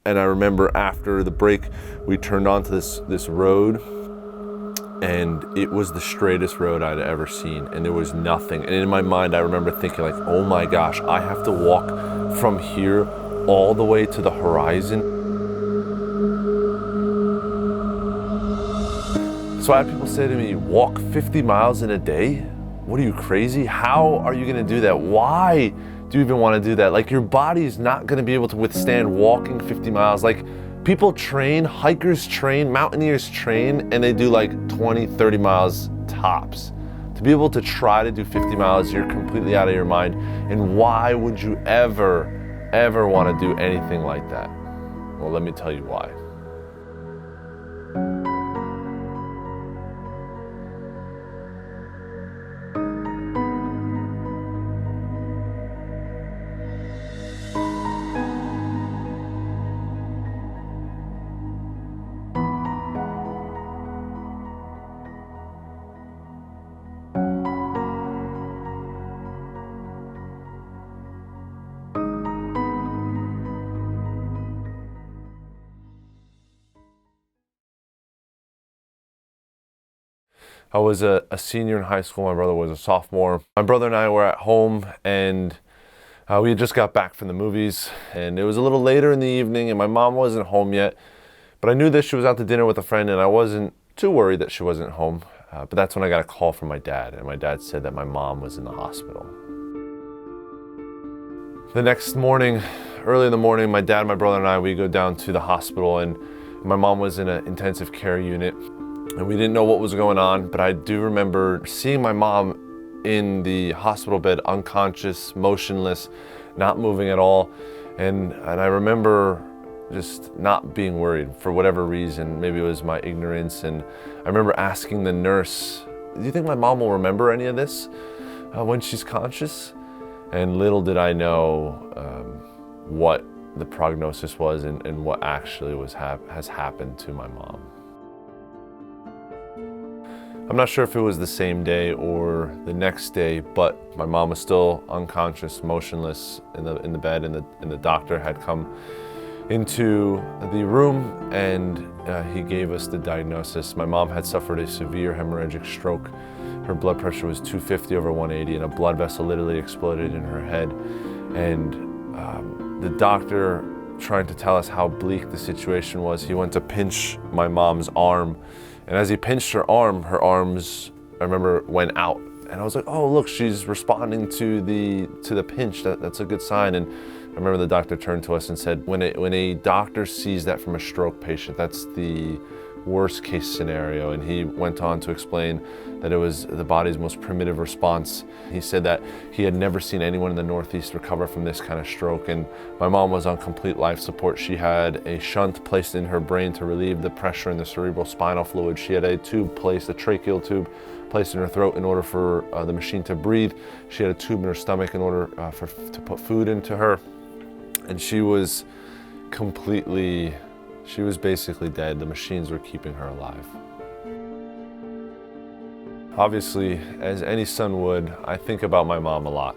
And I remember after the break, we turned onto this road, and it was the straightest road I'd ever seen, and there was nothing. And in my mind, I remember thinking like, oh my gosh, I have to walk from here all the way to the horizon. So I had people say to me, walk 50 miles in a day? What are you, crazy? How are you gonna do that? Why do you even wanna do that? Like, your body's not gonna be able to withstand walking 50 miles. Like, people train, hikers train, mountaineers train, and they do like 20, 30 miles tops. To be able to try to do 50 miles, you're completely out of your mind. And why would you ever wanna do anything like that? Well, let me tell you why. I was a senior in high school, my brother was a sophomore. My brother and I were at home, and we had just got back from the movies, and it was a little later in the evening, and my mom wasn't home yet. But I knew that she was out to dinner with a friend, and I wasn't too worried that she wasn't home. But that's when I got a call from my dad, and my dad said that my mom was in the hospital. The next morning, early in the morning, my dad, my brother, and I, we go down to the hospital, and my mom was in an intensive care unit. And we didn't know what was going on, but I do remember seeing my mom in the hospital bed, unconscious, motionless, not moving at all. And I remember just not being worried for whatever reason. Maybe it was my ignorance. And I remember asking the nurse, do you think my mom will remember any of this when she's conscious? And little did I know what the prognosis was and what actually has happened to my mom. I'm not sure if it was the same day or the next day, but my mom was still unconscious, motionless in the bed, and the doctor had come into the room, and he gave us the diagnosis. My mom had suffered a severe hemorrhagic stroke. Her blood pressure was 250 over 180, and a blood vessel literally exploded in her head. And the doctor, trying to tell us how bleak the situation was, he went to pinch my mom's arm. And as he pinched her arms, I remember, went out. And I was like, oh, look, she's responding to the pinch. That's a good sign. And I remember the doctor turned to us and said, when a doctor sees that from a stroke patient, that's the worst case scenario. And he went on to explain that it was the body's most primitive response. He said that he had never seen anyone in the Northeast recover from this kind of stroke. And my mom was on complete life support. She had a shunt placed in her brain to relieve the pressure in the cerebral spinal fluid. She had a tube placed, a tracheal tube placed in her throat in order for the machine to breathe. She had a tube in her stomach in order to put food into her. And she was basically dead. The machines were keeping her alive. Obviously, as any son would, I think about my mom a lot.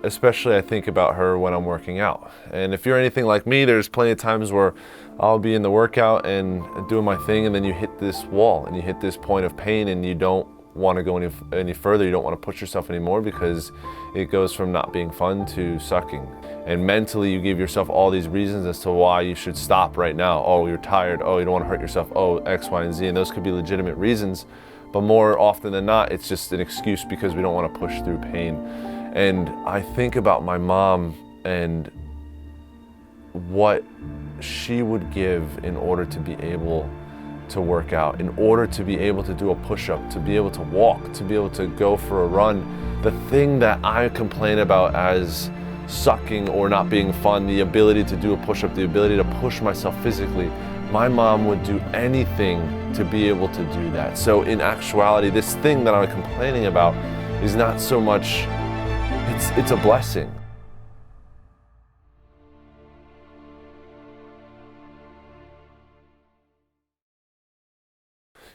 Especially I think about her when I'm working out. And if you're anything like me, there's plenty of times where I'll be in the workout and doing my thing, and then you hit this wall and you hit this point of pain, and you don't want to go any further. You don't want to push yourself anymore because it goes from not being fun to sucking. And mentally you give yourself all these reasons as to why you should stop right now. Oh, you're tired. Oh, you don't want to hurt yourself. Oh, X, Y, and Z. And those could be legitimate reasons. But more often than not, it's just an excuse because we don't want to push through pain. And I think about my mom and what she would give in order to be able to work out, in order to be able to do a push-up, to be able to walk, to be able to go for a run. The thing that I complain about as sucking or not being fun, the ability to do a push-up, the ability to push myself physically, my mom would do anything to be able to do that. So in actuality, this thing that I'm complaining about is not so much, it's a blessing.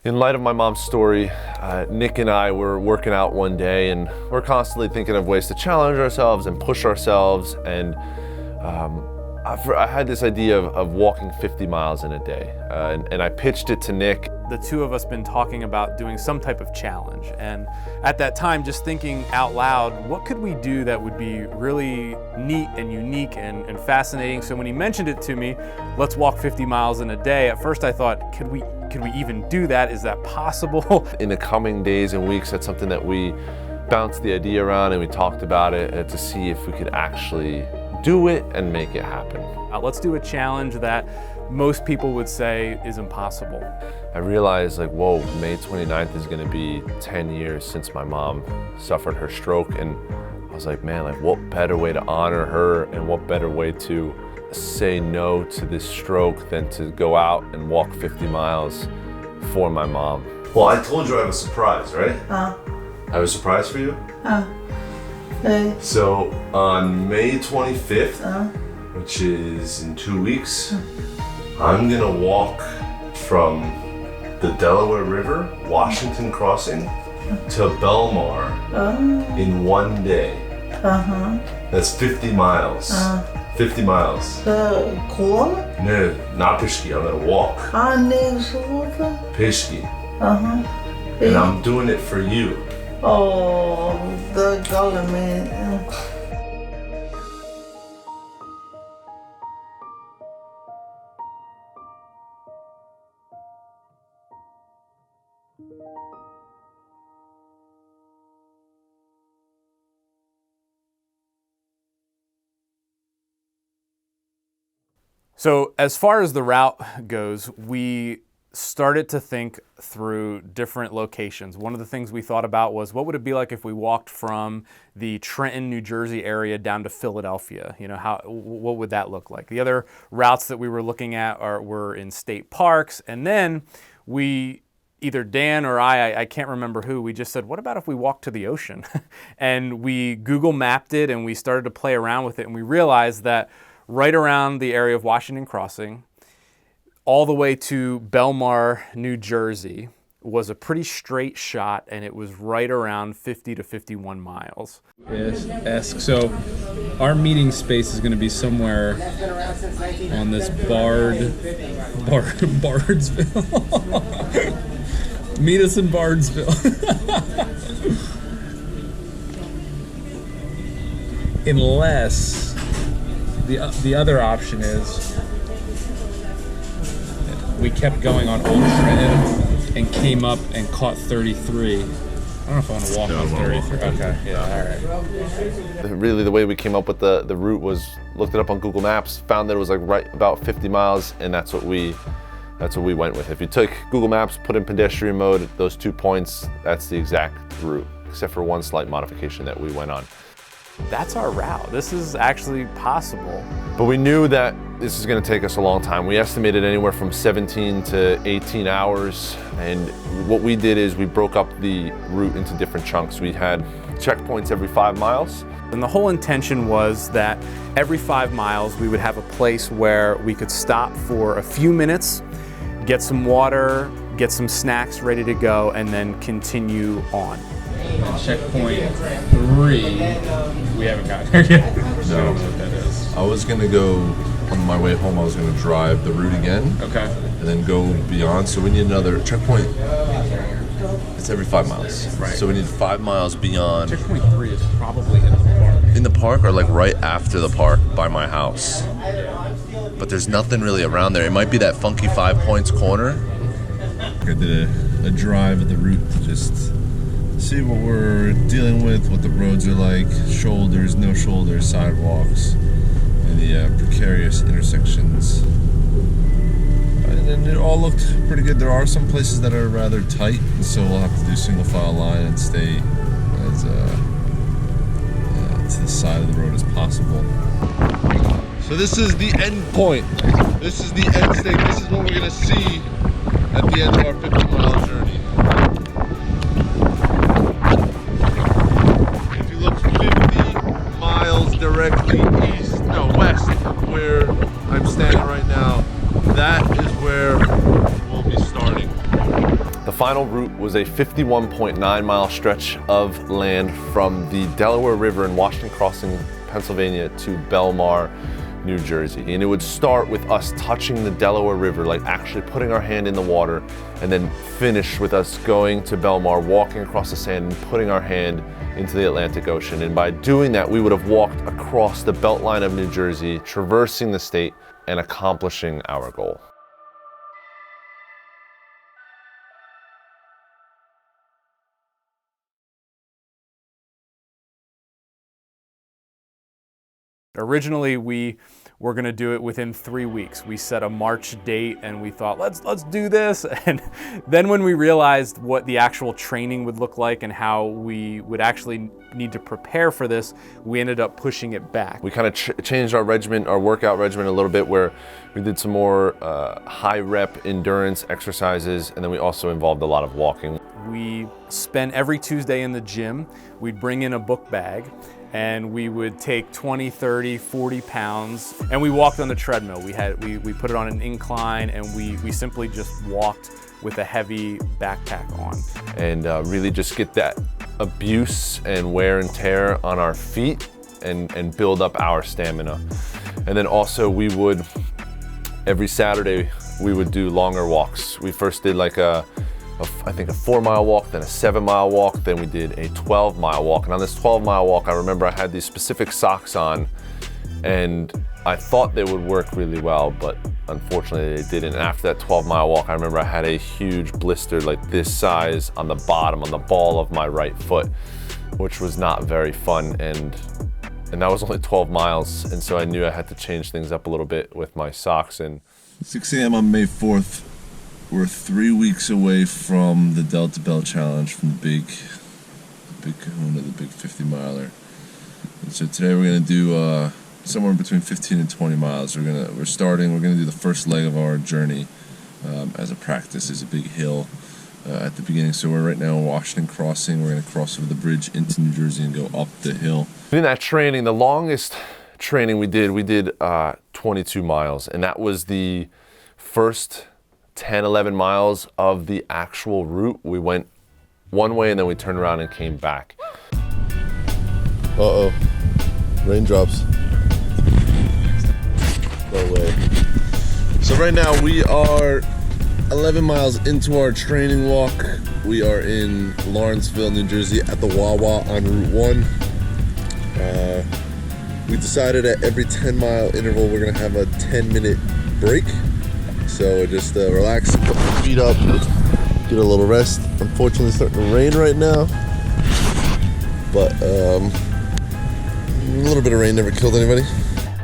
In light of my mom's story, Nick and I were working out one day, and we're constantly thinking of ways to challenge ourselves and push ourselves. And I had this idea of walking 50 miles in a day, and I pitched it to Nick. The two of us been talking about doing some type of challenge, and at that time just thinking out loud, what could we do that would be really neat and unique and fascinating? So when he mentioned it to me, let's walk 50 miles in a day, at first I thought, could we even do that? Is that possible? In the coming days and weeks, that's something that we bounced the idea around and we talked about it to see if we could actually do it and make it happen. Let's do a challenge that most people would say is impossible. I realized like, whoa, May 29th is gonna be 10 years since my mom suffered her stroke, and I was like, man, like what better way to honor her and what better way to say no to this stroke than to go out and walk 50 miles for my mom. Well, I told you I have a surprise, right? I have a surprise for you. Okay. So on May 25th, which is in 2 weeks, I'm gonna walk from the Delaware River, Washington Crossing, to Belmar in 1 day. That's 50 miles. 50 miles. Cool? No, not pishki, I'm gonna walk. Pishki. And I'm doing it for you. Oh, the government. So as far as the route goes, we started to think through different locations. One of the things we thought about was, what would it be like if we walked from the Trenton, New Jersey area down to Philadelphia? You know, what would that look like? The other routes that we were looking at were in state parks, and then either Dan or I can't remember who, we just said, what about if we walked to the ocean? And we Google mapped it and we started to play around with it, and we realized that right around the area of Washington Crossing, all the way to Belmar, New Jersey, was a pretty straight shot, and it was right around 50 to 51 miles. Yes, so our meeting space is going to be somewhere on this Bardsville. Meet us in Bardsville. Unless the other option is we kept going on Old Trenton and came up and caught 33. I don't know if I want to walk on 33. Okay, yeah, all right. Really, the way we came up with the route was looked it up on Google Maps, found that it was like right about 50 miles, and that's what we went with. If you took Google Maps, put in pedestrian mode, those 2 points, that's the exact route, except for one slight modification that we went on. That's our route. This is actually possible. But we knew that this is going to take us a long time. We estimated anywhere from 17 to 18 hours. And what we did is we broke up the route into different chunks. We had checkpoints every 5 miles. And the whole intention was that every 5 miles we would have a place where we could stop for a few minutes, get some water, get some snacks ready to go, and then continue on. And checkpoint 3, we haven't gotten there yet. So I don't know what that is. I was gonna go, on my way home, I was gonna drive the route again. Okay. And then go beyond, so we need another checkpoint. It's every 5 miles. Right. So we need 5 miles beyond. Checkpoint 3 is probably in the park. In the park, or like right after the park by my house. But there's nothing really around there. It might be that funky 5 Points corner. I did a drive of the route to just see what we're dealing with, what the roads are like, shoulders, no shoulders, sidewalks, and the precarious intersections. And then it all looked pretty good. There are some places that are rather tight, and so we'll have to do single file line and stay as to the side of the road as possible. So this is the end point. This is the end state. This is what we're gonna see at the end of our 50-mile journey. If you look 50 miles directly west of where I'm standing right now, that is where we'll be starting. The final route was a 51.9 mile stretch of land from the Delaware River in Washington Crossing, Pennsylvania to Belmar, New Jersey. And it would start with us touching the Delaware River, like actually putting our hand in the water, and then finish with us going to Belmar, walking across the sand and putting our hand into the Atlantic Ocean. And by doing that, we would have walked across the beltline of New Jersey, traversing the state and accomplishing our goal. Originally, we were going to do it within 3 weeks. We set a March date and we thought, let's do this. And then when we realized what the actual training would look like and how we would actually need to prepare for this, we ended up pushing it back. We kind of changed our regimen, our workout regimen a little bit, where we did some more high rep endurance exercises, and then we also involved a lot of walking. We spent every Tuesday in the gym. We'd bring in a book bag, and we would take 20, 30, 40 pounds, and we walked on the treadmill. We put it on an incline, and we simply just walked with a heavy backpack on. And really just get that abuse and wear and tear on our feet and build up our stamina. And then also we would, every Saturday, we would do longer walks. We first did like I think a 4-mile walk, then a 7-mile walk, then we did a 12-mile walk. And on this 12-mile walk, I remember I had these specific socks on, and I thought they would work really well, but unfortunately they didn't. And after that 12-mile walk, I remember I had a huge blister like this size on the bottom, on the ball of my right foot, which was not very fun. And that was only 12 miles. And so I knew I had to change things up a little bit with my socks. And 6 a.m. on May 4th. We're 3 weeks away from the Delta Bell Challenge, from the big kahuna, the big 50-miler. And so today we're gonna do somewhere between 15 and 20 miles. We're gonna do the first leg of our journey as a practice. There's a big hill at the beginning. So we're right now in Washington Crossing. We're gonna cross over the bridge into New Jersey and go up the hill. In that training, the longest training we did 22 miles, and that was the first 10, 11 miles of the actual route. We went one way and then we turned around and came back. Uh-oh, raindrops. No way. So right now we are 11 miles into our training walk. We are in Lawrenceville, New Jersey at the Wawa on Route 1. We decided at every 10-mile interval we're gonna have a 10-minute break. So just relax, put the feet up, get a little rest. Unfortunately, it's starting to rain right now, but a little bit of rain never killed anybody.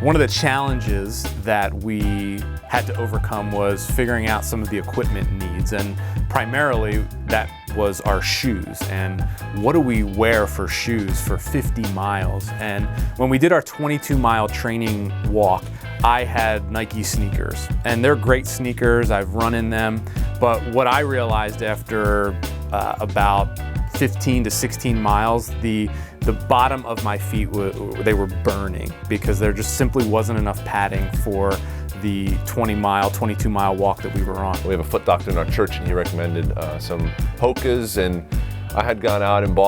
One of the challenges that we had to overcome was figuring out some of the equipment needs, and primarily that was our shoes. And what do we wear for shoes for 50 miles? And when we did our 22-mile training walk, I had Nike sneakers, and they're great sneakers. I've run in them, but what I realized after about 15 to 16 miles, the bottom of my feet, they were burning because there just simply wasn't enough padding for the 20-mile, 22-mile walk that we were on. We have a foot doctor in our church, and he recommended some Hokas, and I had gone out and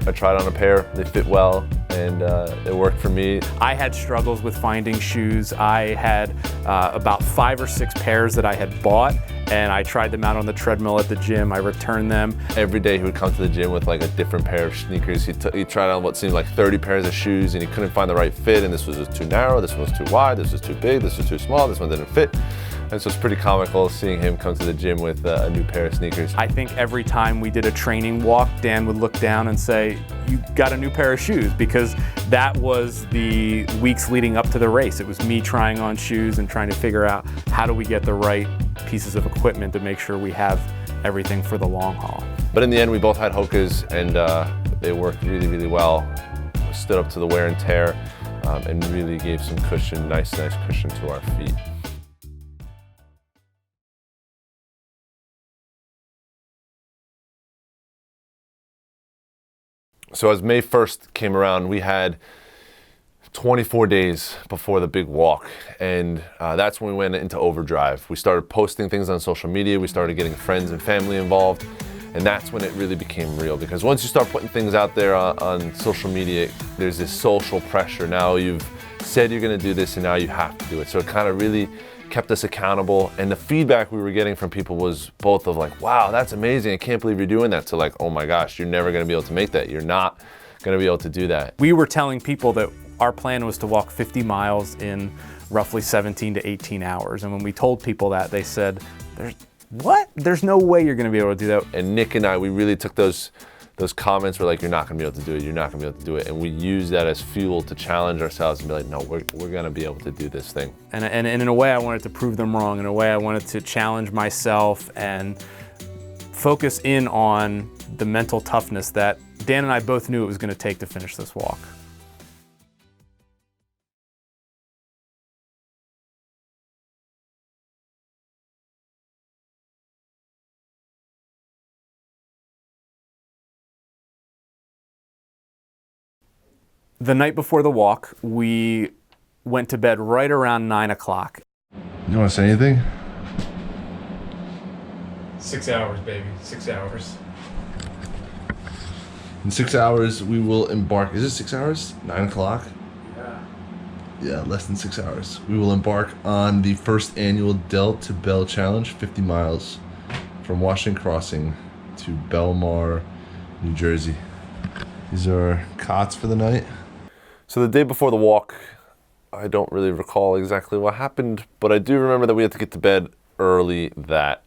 I tried on a pair. They fit well, and it worked for me. I had struggles with finding shoes. I had about 5 or 6 pairs that I had bought, and I tried them out on the treadmill at the gym. I returned them. Every day he would come to the gym with like a different pair of sneakers. He tried on what seemed like 30 pairs of shoes, and he couldn't find the right fit, and this was too narrow, this one was too wide, this was too big, this was too small, this one didn't fit. And so it's pretty comical seeing him come to the gym with a new pair of sneakers. I think every time we did a training walk, Dan would look down and say, "You got a new pair of shoes," because that was the weeks leading up to the race. It was me trying on shoes and trying to figure out how do we get the right pieces of equipment to make sure we have everything for the long haul. But in the end, we both had Hokas, and they worked really, really well. Stood up to the wear and tear, and really gave some cushion, nice cushion to our feet. So as May 1st came around, we had 24 days before the big walk, and that's when we went into overdrive. We started posting things on social media, we started getting friends and family involved, And that's when it really became real, because once you start putting things out there on social media, there's this social pressure. Now you've said you're gonna do this and now you have to do it. So it kind of really kept us accountable, and the feedback we were getting from people was both of like, wow, that's amazing, I can't believe you're doing that, to like, oh my gosh, you're never gonna be able to make that. You're not gonna be able to do that. We were telling people that our plan was to walk 50 miles in roughly 17 to 18 hours. And when we told people that, they said, what? There's no way you're gonna be able to do that. And Nick and I, we really took those comments, were like, you're not gonna be able to do it, you're not gonna be able to do it. And we used that as fuel to challenge ourselves and be like, no, we're gonna be able to do this thing. And in a way, I wanted to prove them wrong. In a way, I wanted to challenge myself and focus in on the mental toughness that Dan and I both knew it was gonna take to finish this walk. The night before the walk, we went to bed right around 9 o'clock. You wanna say anything? 6 hours, baby. 6 hours. In 6 hours, we will embark. Is it 6 hours? 9 o'clock? Yeah, less than 6 hours. We will embark on the first annual Del to Bell Challenge, 50 miles from Washington Crossing to Belmar, New Jersey. These are cots for the night. So the day before the walk, I don't really recall exactly what happened, but I do remember that we had to get to bed early that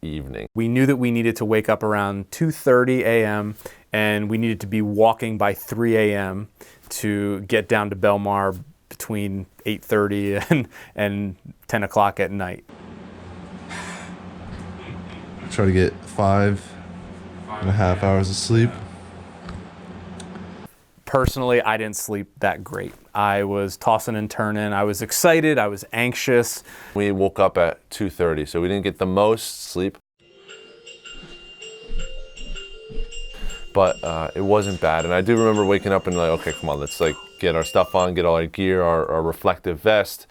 evening. We knew that we needed to wake up around 2:30 a.m. and we needed to be walking by 3 a.m. to get down to Belmar between 8:30 and 10 o'clock at night. Try to get 5.5 hours of sleep. Personally, I didn't sleep that great. I was tossing and turning. I was excited. I was anxious. We woke up at 2:30, so we didn't get the most sleep. But it wasn't bad. And I do remember waking up and like, okay, come on, let's like get our stuff on, get all our gear, our reflective vest.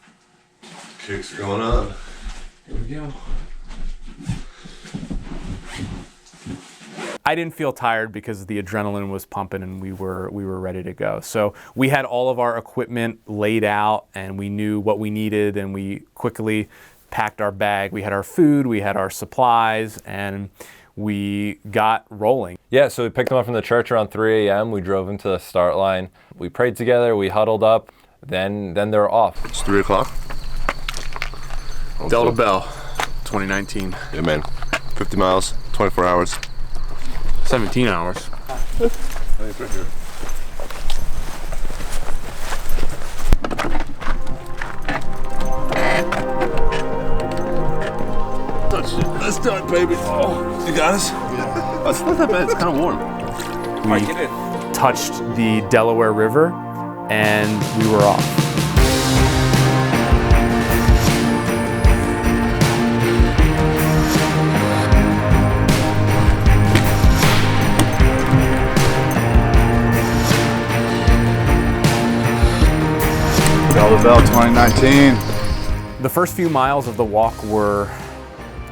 Kicks are going on. Here we go. I didn't feel tired because the adrenaline was pumping and we were ready to go. So we had all of our equipment laid out and we knew what we needed, and we quickly packed our bag. We had our food, we had our supplies, and we got rolling. Yeah, so we picked them up from the church around 3 a.m. We drove them to the start line. We prayed together, we huddled up, then they're off. It's 3 o'clock. Del to Bell, 2019. Yeah, man. 50 miles, 24 hours. 17 hours. Let's do it, baby. Oh, you got us? Yeah. It's not that bad. It's kind of warm. We touched the Delaware River and we were off. Del to Bell 2019. The first few miles of the walk were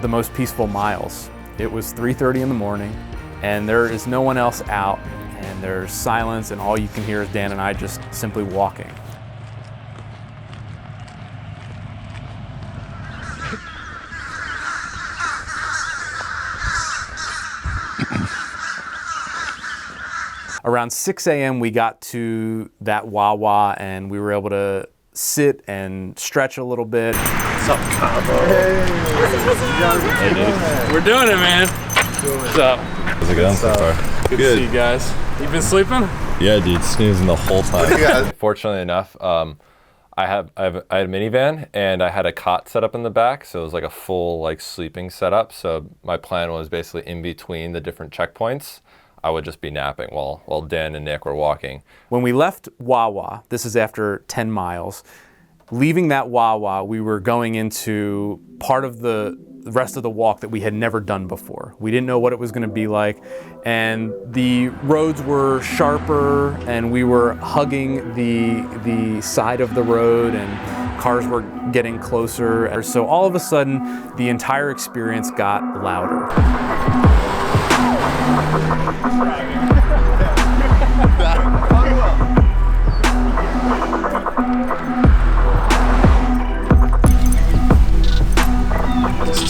the most peaceful miles. It was 3:30 in the morning and there is no one else out, and there's silence, and all you can hear is Dan and I just simply walking. Around 6 a.m. we got to that Wawa and we were able to sit and stretch a little bit. What's up, Cabo? Hey, We're doing it, man. What's up? How's it going so far? Good to see you guys. You been sleeping? Yeah, dude, snoozing the whole time. Fortunately enough, I had a minivan and I had a cot set up in the back, so it was like a full like sleeping setup. So my plan was basically in between the different checkpoints, I would just be napping while Dan and Nick were walking. When we left Wawa, this is after 10 miles, leaving that Wawa, we were going into part of the rest of the walk that we had never done before. We didn't know what it was going to be like, and the roads were sharper, and we were hugging the side of the road, and cars were getting closer. So all of a sudden, the entire experience got louder. Just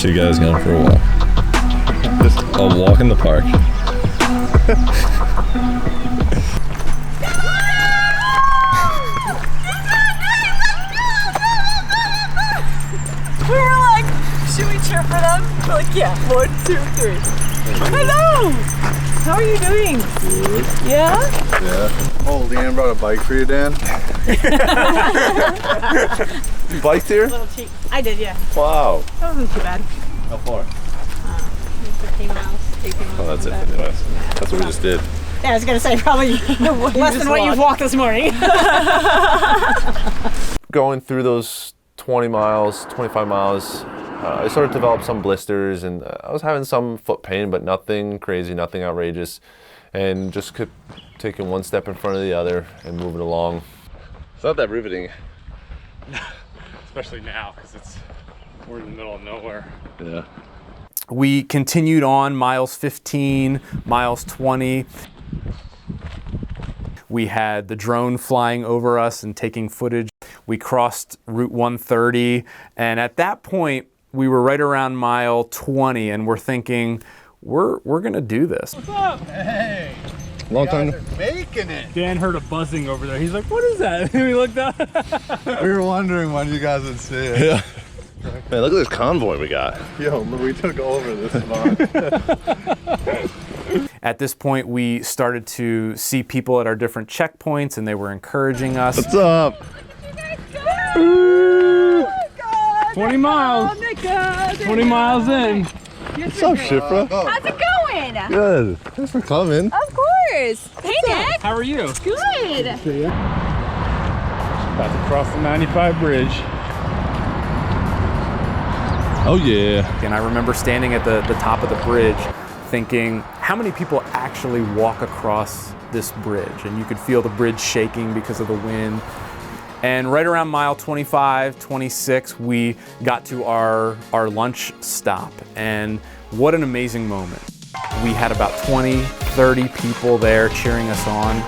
two guys going for a walk. Just a walk in the park. We were like, should we cheer for them? We're like, yeah, 1, 2, 3. Hello! How are you doing? Good. Yeah? Yeah. Oh, Leanne brought a bike for you, Dan. You biked here? Little cheek. I did, yeah. Wow. That wasn't too bad. How far? 15 miles, 18 miles. Oh, that's it. Nice. That's what we just did. Yeah, I was gonna say probably less than what you've walked this morning. Going through those 20 miles, 25 miles, I started to develop some blisters, and I was having some foot pain, but nothing crazy, nothing outrageous, and just kept taking one step in front of the other and moving along. It's not that riveting. Especially now, because we're in the middle of nowhere. Yeah. We continued on miles 15, miles 20. We had the drone flying over us and taking footage. We crossed Route 130, and at that point, we were right around mile 20, and we're thinking, we're gonna do this. What's up? Hey! Long time. Making it! Dan heard a buzzing over there. He's like, what is that? And we looked up. We were wondering when you guys would see it. Yeah. Man, look at this convoy we got. Yo, we took over this spot. At this point, we started to see people at our different checkpoints, and they were encouraging us. What's up? 20 miles. 20 miles in. What's up, Shifra? How's it going? Good. Thanks for coming. Of course. Hey, Nick. How are you? Good. About to cross the 95 bridge. Oh, yeah. And I remember standing at the top of the bridge thinking, how many people actually walk across this bridge? And you could feel the bridge shaking because of the wind. And right around mile 25, 26, we got to our lunch stop. And what an amazing moment. We had about 20, 30 people there cheering us on.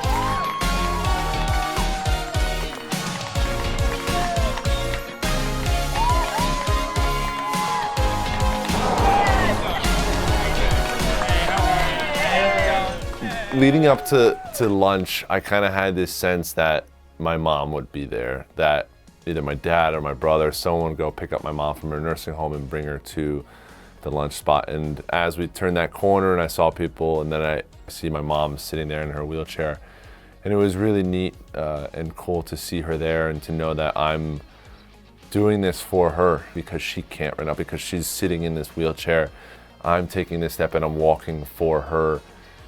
Leading up to lunch, I kind of had this sense that my mom would be there, that either my dad or my brother, someone would go pick up my mom from her nursing home and bring her to the lunch spot. And as we turned that corner and I saw people, and then I see my mom sitting there in her wheelchair, and it was really neat and cool to see her there and to know that I'm doing this for her because she can't right now, because she's sitting in this wheelchair. I'm taking this step and I'm walking for her.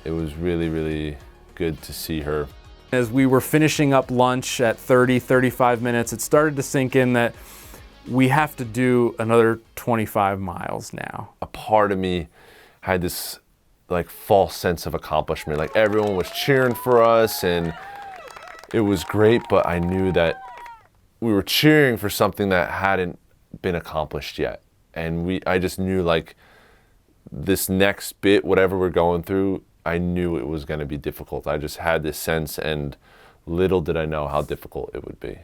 It was really, really good to see her. As we were finishing up lunch at 30, 35 minutes, it started to sink in that we have to do another 25 miles now. A part of me had this like false sense of accomplishment. Like everyone was cheering for us and it was great, but I knew that we were cheering for something that hadn't been accomplished yet. And I just knew like this next bit, whatever we're going through, I knew it was going to be difficult. I just had this sense, and little did I know how difficult it would be.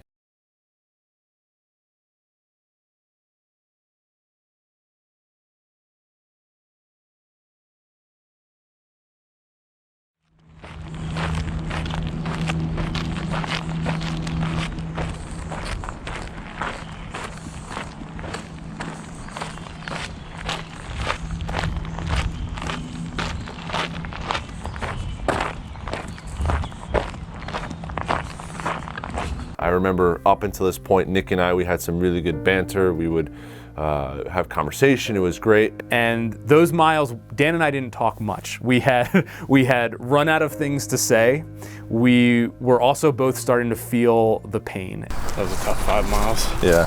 I remember up until this point, Nick and I, we had some really good banter. We would have conversation. It was great. And those miles, Dan and I didn't talk much. We had run out of things to say. We were also both starting to feel the pain. That was a tough 5 miles. Yeah.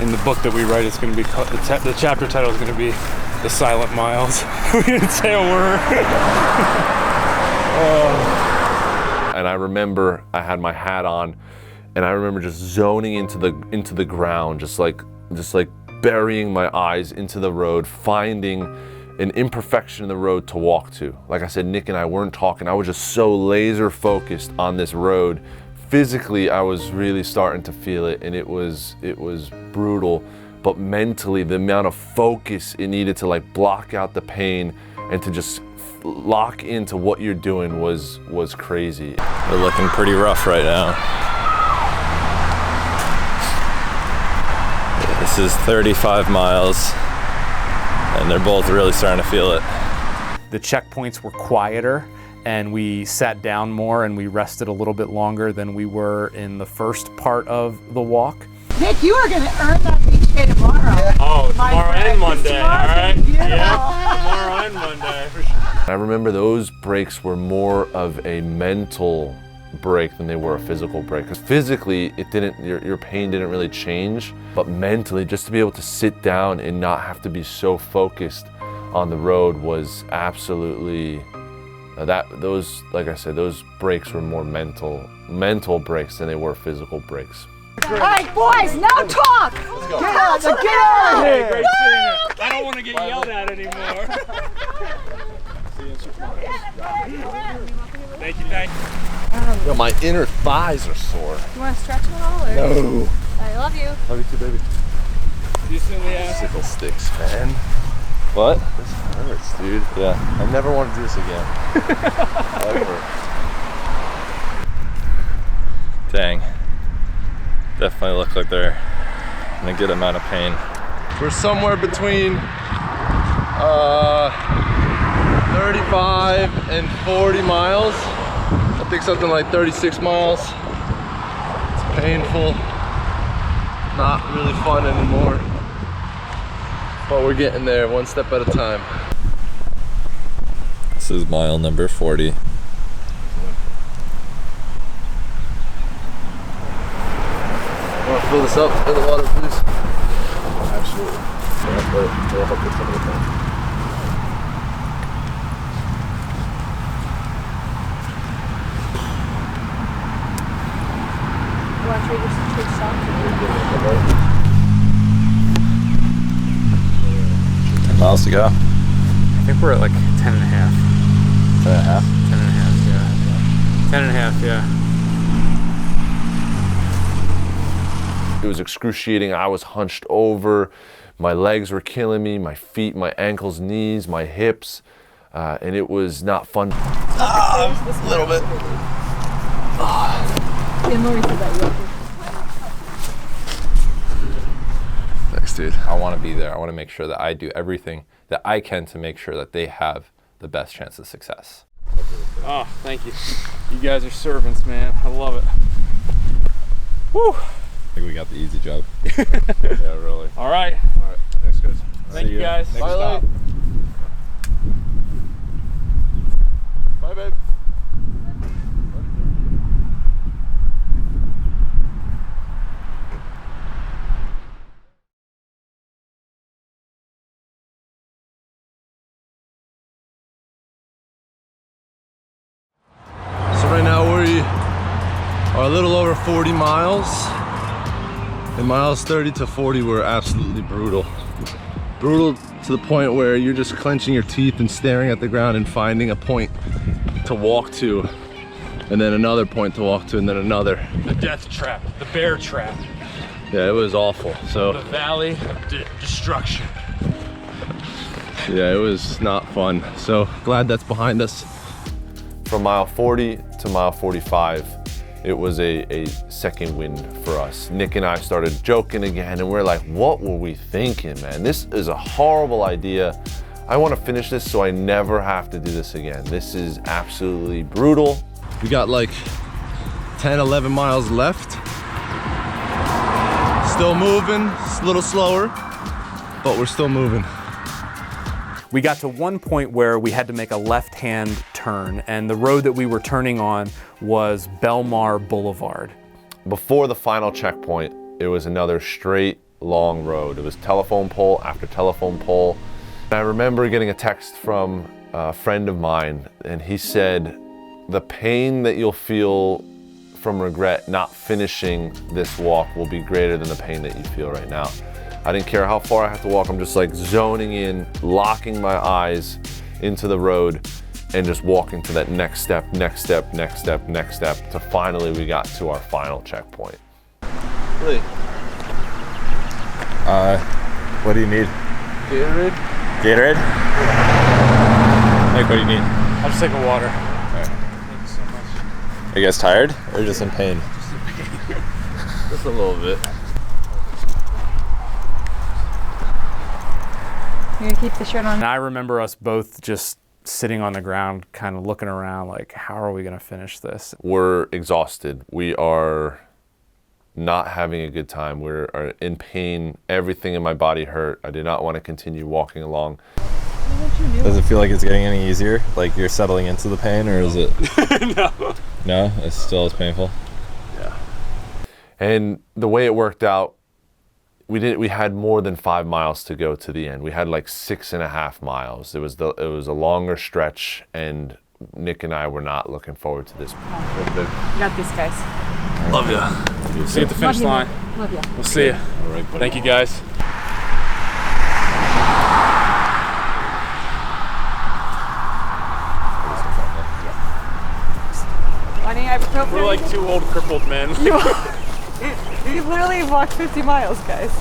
In the book that we write, it's going to be the chapter title is going to be "The Silent Miles." We didn't say a word. And I remember I had my hat on, and I remember just zoning into the ground, just like burying my eyes into the road, finding an imperfection in the road to walk to. Like I said, Nick and I weren't talking. I was just so laser focused on this road. Physically, I was really starting to feel it, and it was brutal. But mentally, the amount of focus it needed to like block out the pain and to just lock into what you're doing was crazy. They're looking pretty rough right now. This is 35 miles, and they're both really starting to feel it. The checkpoints were quieter, and we sat down more and we rested a little bit longer than we were in the first part of the walk. Nick, you are going to earn that beach day tomorrow. Oh, My tomorrow friend, and Monday, tomorrow's all right? gonna be beautiful. Yeah, tomorrow and Monday, for sure. I remember those breaks were more of a mental break than they were a physical break. Because physically, it didn't, your pain didn't really change, but mentally, just to be able to sit down and not have to be so focused on the road was absolutely, those, like I said, those breaks were more mental breaks than they were physical breaks. All right, boys, now talk. Get out of Hey, here. great seeing you. I don't want to get yelled at anymore. Thank you, thank you. Yo, my inner thighs are sore. You want to stretch them at all? Or? No. I love you. Love you too, baby. See you soon, Leah. Sickle sticks, man. What? This hurts, dude. Yeah. I never want to do this again. Ever. Dang. Definitely look like they're in a good amount of pain. We're somewhere between 35 and 40 miles. I think something like 36 miles. It's painful. Not really fun anymore. But we're getting there one step at a time. This is mile number 40. Want to fill this up in the water, please? Absolutely. We'll help with some of the time. You want to trade socks? 10 miles to go. I think we're at like 10 and a half. 10 and a half? 10 and a half, yeah. 10 and a half, yeah. It was excruciating. I was hunched over. My legs were killing me, my feet, my ankles, knees, my hips, and it was not fun. A little bit. Thanks, dude. I want to be there. I want to make sure that I do everything that I can to make sure that they have the best chance of success. Oh, thank you. You guys are servants, man. I love it. Woo! I think we got the easy job. Yeah, really. All right. All right. Thanks, guys. Thank you, guys. Bye, Lay. Bye, babe. So right now we are a little over 40 miles. And miles 30 to 40 were absolutely brutal. Brutal to the point where you're just clenching your teeth and staring at the ground and finding a point to walk to, and then another point to walk to, and then another. The death trap, the bear trap, Yeah, it was awful. the So valley of destruction. yeah, it was not fun. So glad that's behind us. From mile 40 to mile 45, it was a second wind for us. Nick and I started joking again, and we're like, what were we thinking, man? This is a horrible idea. I want to finish this so I never have to do this again. This is absolutely brutal. We got like 10, 11 miles left. Still moving, it's a little slower, but we're still moving. We got to one point where we had to make a left-hand turn, and the road that we were turning on was Belmar Boulevard. Before the final checkpoint, it was another straight, long road. It was telephone pole after telephone pole. I remember getting a text from a friend of mine, and he said, the pain that you'll feel from regret not finishing this walk will be greater than the pain that you feel right now. I didn't care how far I had to walk. I'm just like zoning in, locking my eyes into the road and just walking to that next step, next step, next step, next step, to finally we got to our final checkpoint. Really? What do you need? Gatorade? Gatorade? Mike, what do you need? I'll just take a water. Thank you so much. Are you guys tired or just in pain? Just a little bit. You gonna keep the shirt on? And I remember us both just sitting on the ground, kind of looking around like, how are we gonna finish this? We're exhausted. We are not having a good time. We're in pain. Everything in my body hurt. I did not want to continue walking along. Does it feel like it's getting any easier? Like you're settling into the pain, or is it? No. No, it's still as painful. And the way it worked out, we had more than 5 miles to go to the end. We had like 6.5 miles. It was a longer stretch, and Nick and I were not looking forward to this. You got this, guys. Love you. See you at the finish line. Love you. We'll see you. All right, buddy. Thank you, guys. Any ibuprofen? We're like two old crippled men. You literally walked 50 miles, guys.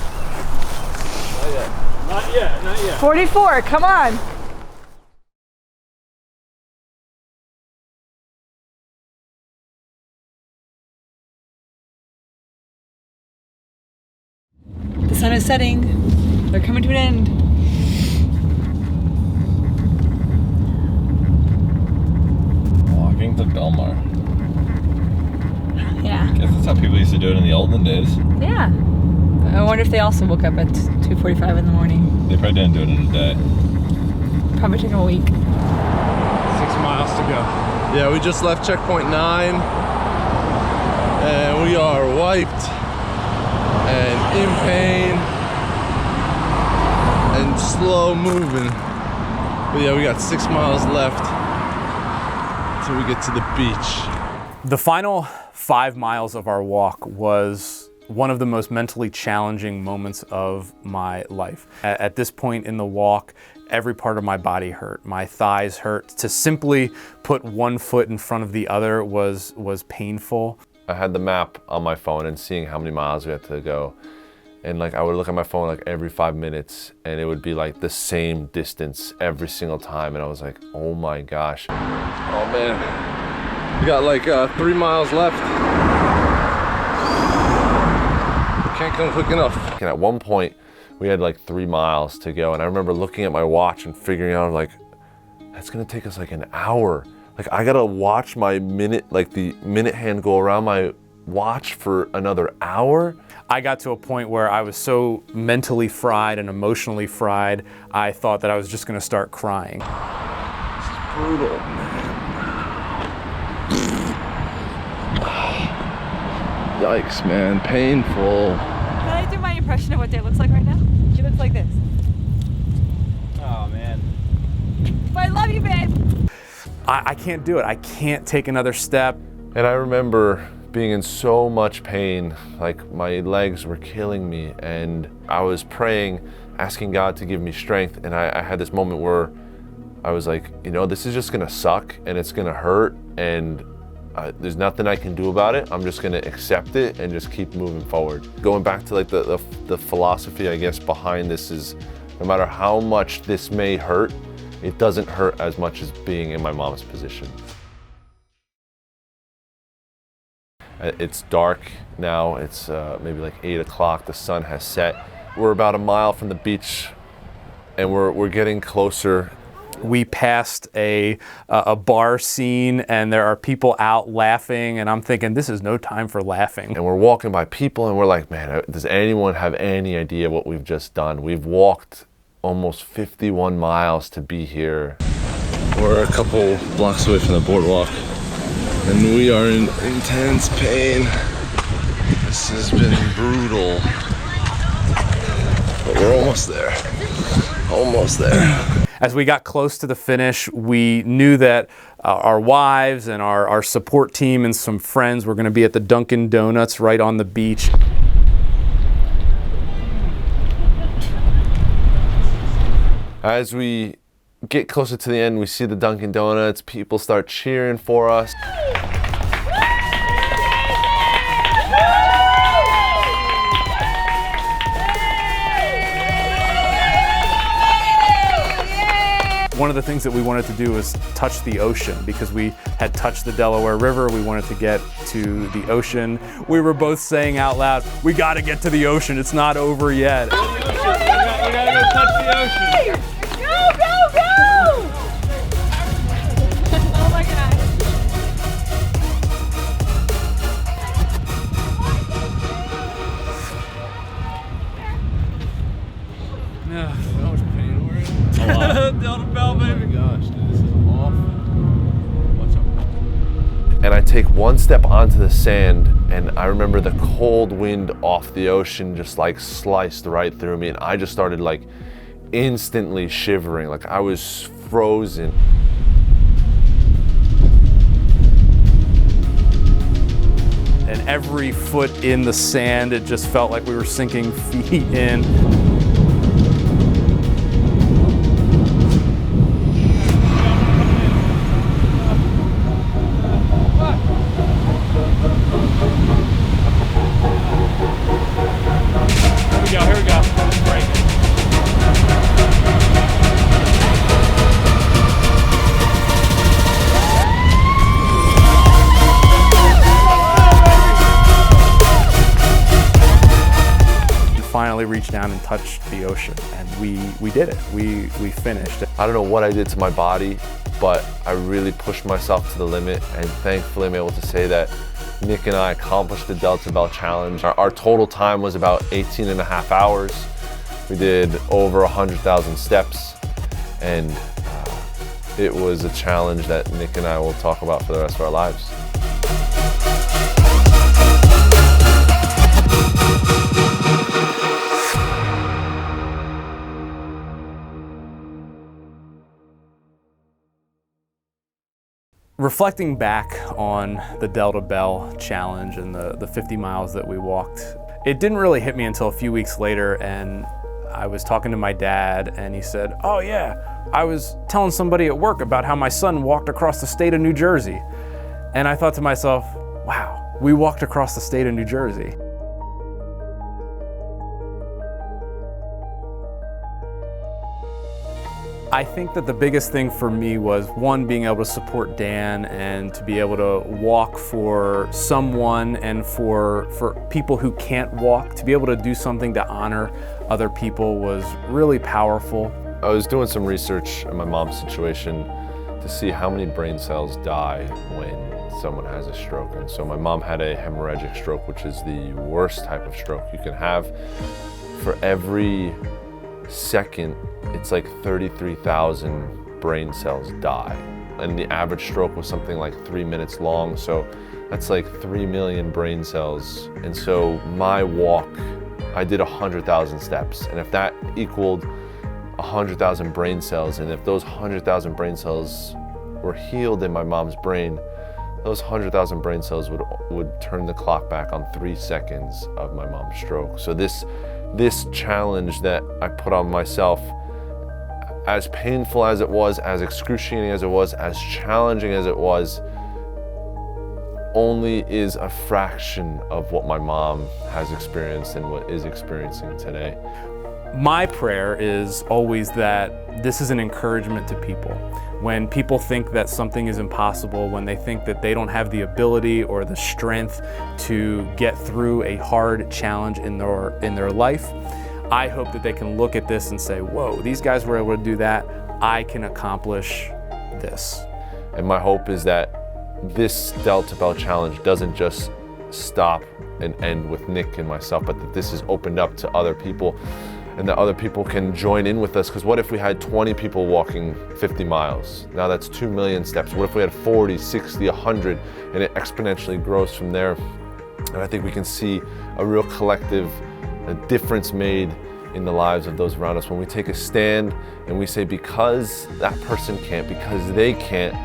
Not yet, not yet. 44, come on. The sun is setting. They're coming to an end. Walking to Belmar. Yeah. Guess that's how people used to do it in the olden days. Yeah. I wonder if they also woke up at 2:45 in the morning. They probably didn't do it in a day. Probably took them a week. 6 miles to go. Yeah, we just left checkpoint 9, and we are wiped and in pain and slow moving. But yeah, we got 6 miles left till we get to the beach. The final 5 miles of our walk was one of the most mentally challenging moments of my life. At this point in the walk, every part of my body hurt. My thighs hurt. To simply put one foot in front of the other was painful. I had the map on my phone and seeing how many miles we had to go. And like I would look at my phone like every 5 minutes and it would be like the same distance every single time. And I was like, oh my gosh. Oh man, we got like 3 miles left. Can't come quick enough. And at one point, we had like 3 miles to go, and I remember looking at my watch and figuring out like, that's gonna take us like an hour. Like I gotta watch my minute, like the minute hand go around my watch for another hour. I got to a point where I was so mentally fried and emotionally fried, I thought that I was just gonna start crying. This is brutal, man. Yikes, man, painful. Can I do my impression of what Dave looks like right now? She looks like this. Oh man. But I love you, babe. I can't do it. I can't take another step. And I remember being in so much pain, like my legs were killing me, and I was praying, asking God to give me strength, and I had this moment where I was like, you know, this is just gonna suck, and it's gonna hurt, and there's nothing I can do about it. I'm just gonna accept it and just keep moving forward. Going back to like the philosophy, I guess, behind this is, no matter how much this may hurt, it doesn't hurt as much as being in my mom's position. It's dark now, it's maybe like 8 o'clock, the sun has set. We're about a mile from the beach and we're getting closer. We passed a bar scene and there are people out laughing, and I'm thinking this is no time for laughing. And we're walking by people and we're like, man, does anyone have any idea what we've just done? We've walked almost 51 miles to be here. We're a couple blocks away from the boardwalk and we are in intense pain. This has been brutal, but we're almost there. Almost there. As we got close to the finish, we knew that our wives and our support team and some friends were going to be at the Dunkin' Donuts right on the beach. As we get closer to the end, we see the Dunkin' Donuts, people start cheering for us. One of the things that we wanted to do was touch the ocean because we had touched the Delaware River. We wanted to get to the ocean. We were both saying out loud, we gotta get to the ocean, it's not over yet. We gotta go touch the ocean. Go, go, go! Oh my God. Yeah, how much pain we're in. A lot. Delta Bell, baby. Oh my gosh, dude, this is awful. Watch out. And I take one step onto the sand, and I remember the cold wind off the ocean just like sliced right through me, and I just started like instantly shivering, like I was frozen. And every foot in the sand, it just felt like we were sinking feet in. Here we go. Break it. We finally reached down and touched the ocean, and we did it. We finished it. I don't know what I did to my body, but I really pushed myself to the limit, and thankfully I'm able to say that Nick and I accomplished the Delta Bell Challenge. Our total time was about 18 and a half hours. We did over 100,000 steps, and it was a challenge that Nick and I will talk about for the rest of our lives. Reflecting back on the Delta Bell Challenge and the 50 miles that we walked, it didn't really hit me until a few weeks later, and I was talking to my dad, and he said, oh yeah, I was telling somebody at work about how my son walked across the state of New Jersey. And I thought to myself, wow, we walked across the state of New Jersey. I think that the biggest thing for me was, one, being able to support Dan and to be able to walk for someone and for people who can't walk, to be able to do something to honor other people was really powerful. I was doing some research on my mom's situation to see how many brain cells die when someone has a stroke. And so my mom had a hemorrhagic stroke, which is the worst type of stroke you can have. For every second, it's like 33,000 brain cells die. And the average stroke was something like 3 minutes long, so that's like 3 million brain cells. And so my walk, I did 100,000 steps, and if that equaled 100,000 brain cells, and if those 100,000 brain cells were healed in my mom's brain, those 100,000 brain cells would turn the clock back on 3 seconds of my mom's stroke. So this challenge that I put on myself, as painful as it was, as excruciating as it was, as challenging as it was, only is a fraction of what my mom has experienced and what is experiencing today. My prayer is always that this is an encouragement to people. When people think that something is impossible, when they think that they don't have the ability or the strength to get through a hard challenge in their life, I hope that they can look at this and say, whoa, these guys were able to do that, I can accomplish this. And my hope is that this Delta Bell Challenge doesn't just stop and end with Nick and myself, but that this is opened up to other people, and that other people can join in with us. Because what if we had 20 people walking 50 miles? Now that's 2 million steps. What if we had 40, 60, 100, and it exponentially grows from there? And I think we can see a real collective difference made in the lives of those around us when we take a stand and we say, because that person can't, because they can't,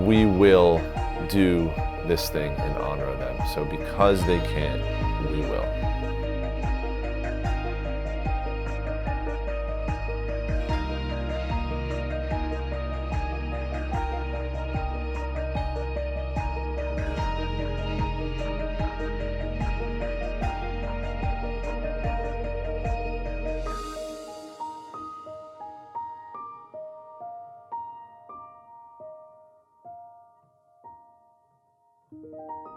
we will do this thing and honor them. So because they can't, we will. you.